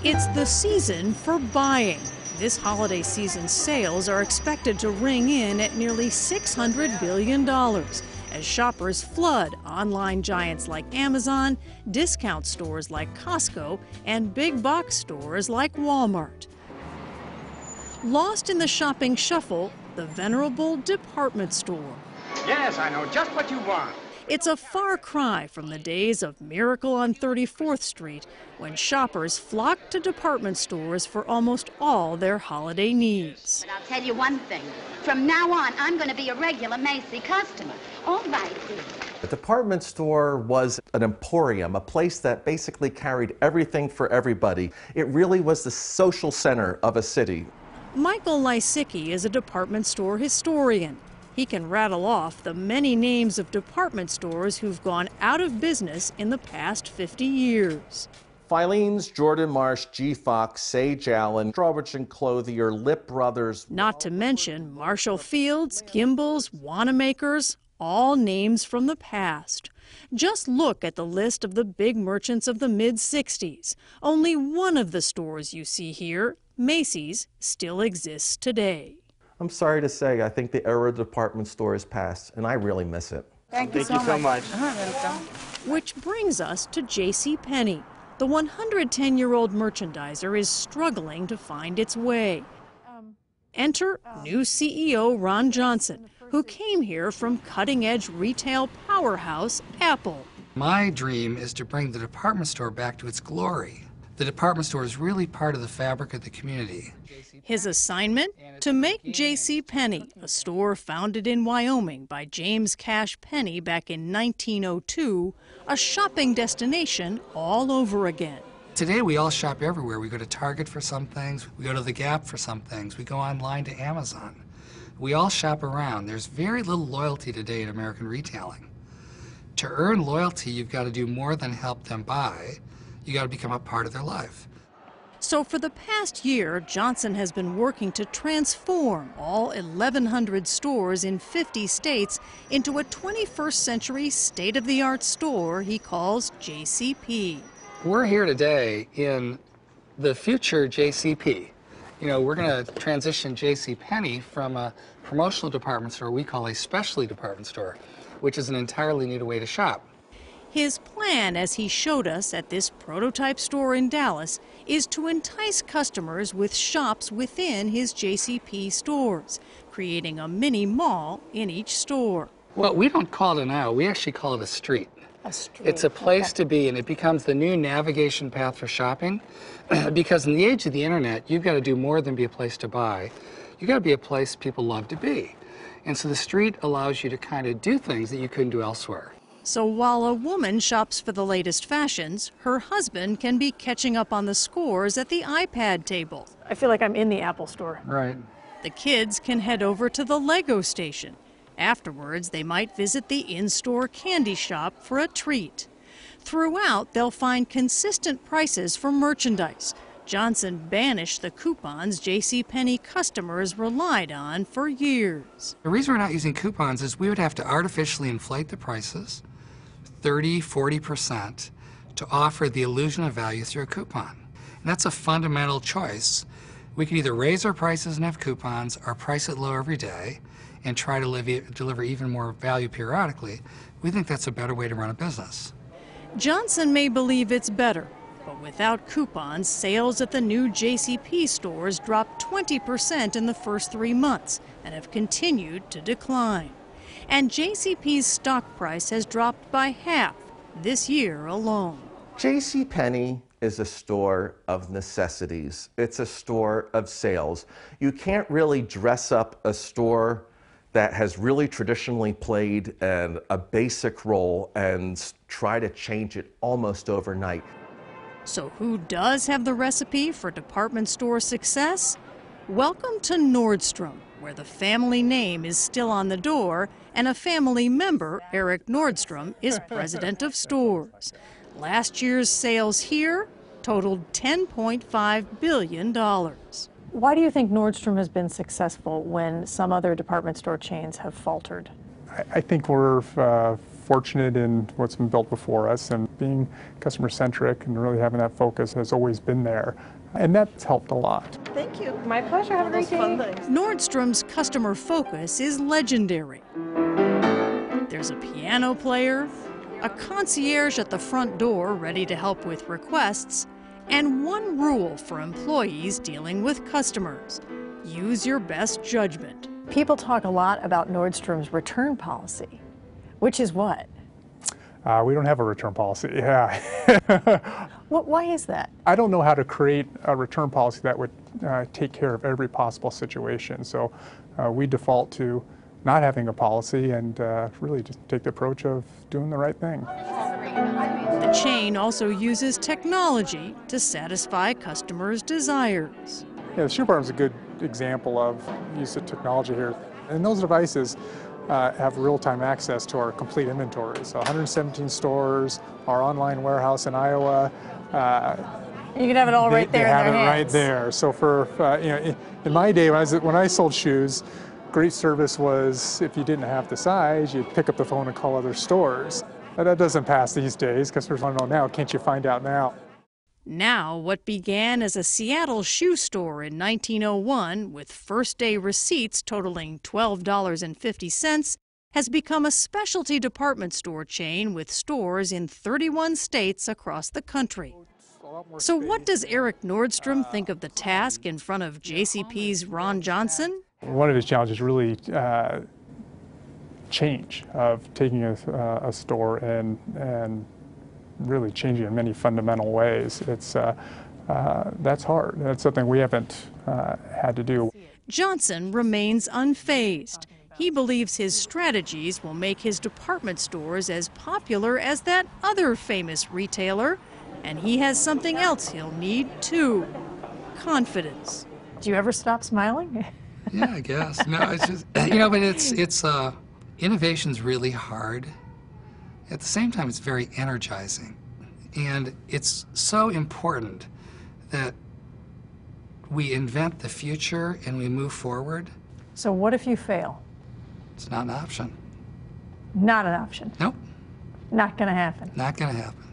It's the season for buying. This holiday season sales are expected to ring in at nearly $600 billion as shoppers flood online giants like Amazon, discount stores like Costco, and big box stores like Walmart. Lost in the shopping shuffle, the venerable department store. Yes, I know just what you want. It's a far cry from the days of Miracle on 34th Street, when shoppers flocked to department stores for almost all their holiday needs. But I'll tell you one thing. From now on, I'm going to be a regular Macy customer. All right, dear. The department store was an emporium, a place that basically carried everything for everybody. It really was the social center of a city. Michael Lysicki is a department store historian. He can rattle off the many names of department stores who've gone out of business in the past 50 years. Filene's, Jordan Marsh, G. Fox, Sage Allen, Strawbridge and Clothier, Lip Brothers. Not to mention Marshall Fields, Gimbel's, Wanamaker's, all names from the past. Just look at the list of the big merchants of the mid-60s. Only one of the stores you see here, Macy's, still exists today. I'm sorry to say, I think the era of department store is past, and I really miss it. Thank you so much. Which brings us to J.C. Penney. The 110-year-old merchandiser is struggling to find its way. Enter new CEO Ron Johnson, who came here from cutting-edge retail powerhouse Apple. My dream is to bring the department store back to its glory. The department store is really part of the fabric of the community. His assignment? To make J.C. Penney, a store founded in Wyoming by James Cash Penney back in 1902, a shopping destination all over again. Today we all shop everywhere. We go to Target for some things, we go to the Gap for some things, we go online to Amazon. We all shop around. There's very little loyalty today in American retailing. To earn loyalty, you've got to do more than help them buy. You got to become a part of their life. So for the past year, Johnson has been working to transform all 1,100 stores in 50 states into a 21st century state-of-the-art store he calls JCP. We're here today in the future JCP. You know, we're going to transition JCPenney from a promotional department store we call a specialty department store, which is an entirely new way to shop. His plan, as he showed us at this prototype store in Dallas, is to entice customers with shops within his JCP stores, creating a mini mall in each store. Well, we don't call it an aisle, we actually call it a street. A street. It's a place to be, and it becomes the new navigation path for shopping. Because in the age of the internet, you've got to do more than be a place to buy. You've got to be a place people love to be. And so the street allows you to kind of do things that you couldn't do elsewhere. So while a woman shops for the latest fashions, her husband can be catching up on the scores at the iPad table. I feel like I'm in the Apple store. Right. The kids can head over to the Lego station. Afterwards, they might visit the in-store candy shop for a treat. Throughout, they'll find consistent prices for merchandise. Johnson banished the coupons JCPenney customers relied on for years. The reason we're not using coupons is we would have to artificially inflate the prices 30–40% to offer the illusion of value through a coupon. And that's a fundamental choice. We can either raise our prices and have coupons or price it low every day and try to deliver even more value periodically. We think that's a better way to run a business. Johnson may believe it's better, but without coupons, sales at the new JCP stores dropped 20% in the first 3 months and have continued to decline. And JCP's stock price has dropped by half this year alone. JCPenney is a store of necessities. It's a store of sales. You can't really dress up a store that has really traditionally played a basic role and try to change it almost overnight. So who does have the recipe for department store success? Welcome to Nordstrom, where the family name is still on the door and a family member, Eric Nordstrom, is president of stores. Last year's sales here totaled $10.5 billion. Why do you think Nordstrom has been successful when some other department store chains have faltered? I think we're fortunate in what's been built before us, and being customer-centric and really having that focus has always been there. And that's helped a lot. Thank you. My pleasure. Have a great day. Nordstrom's customer focus is legendary. There's a piano player, a concierge at the front door ready to help with requests, and one rule for employees dealing with customers: use your best judgment. People talk a lot about Nordstrom's return policy, which is what? We don't have a return policy. Yeah. Why is that? I don't know how to create a return policy that would take care of every possible situation. So we default to not having a policy and really just take the approach of doing the right thing. The chain also uses technology to satisfy customers' desires. Yeah, the shoe department is a good example of use of technology here. And those devices have real-time access to our complete inventory. So 117 stores, our online warehouse in Iowa. You can have it all right there They in have their it right hands. there. So for in my day when I sold shoes, great service was if you didn't have the size, you'd pick up the phone and call other stores. But that doesn't pass these days. Customers want to know now. Can't you find out now? Now, what began as a Seattle shoe store in 1901 with first-day receipts totaling $12.50 has become a specialty department store chain with stores in 31 states across the country. So what does Eric Nordstrom think of the task in front of JCP's Ron Johnson? One of his challenges really change of taking a store and really changing in many fundamental ways. It's that's hard. That's something we haven't had to do. Johnson remains unfazed. He believes his strategies will make his department stores as popular as that other famous retailer, and he has something else he'll need too: confidence. Do you ever stop smiling? Yeah, I guess. No, it's just, but it's innovation's really hard. At the same time, it's very energizing. And it's so important that we invent the future and we move forward. So what if you fail? It's not an option. Not an option. Nope, Not going to happen. not going to happen.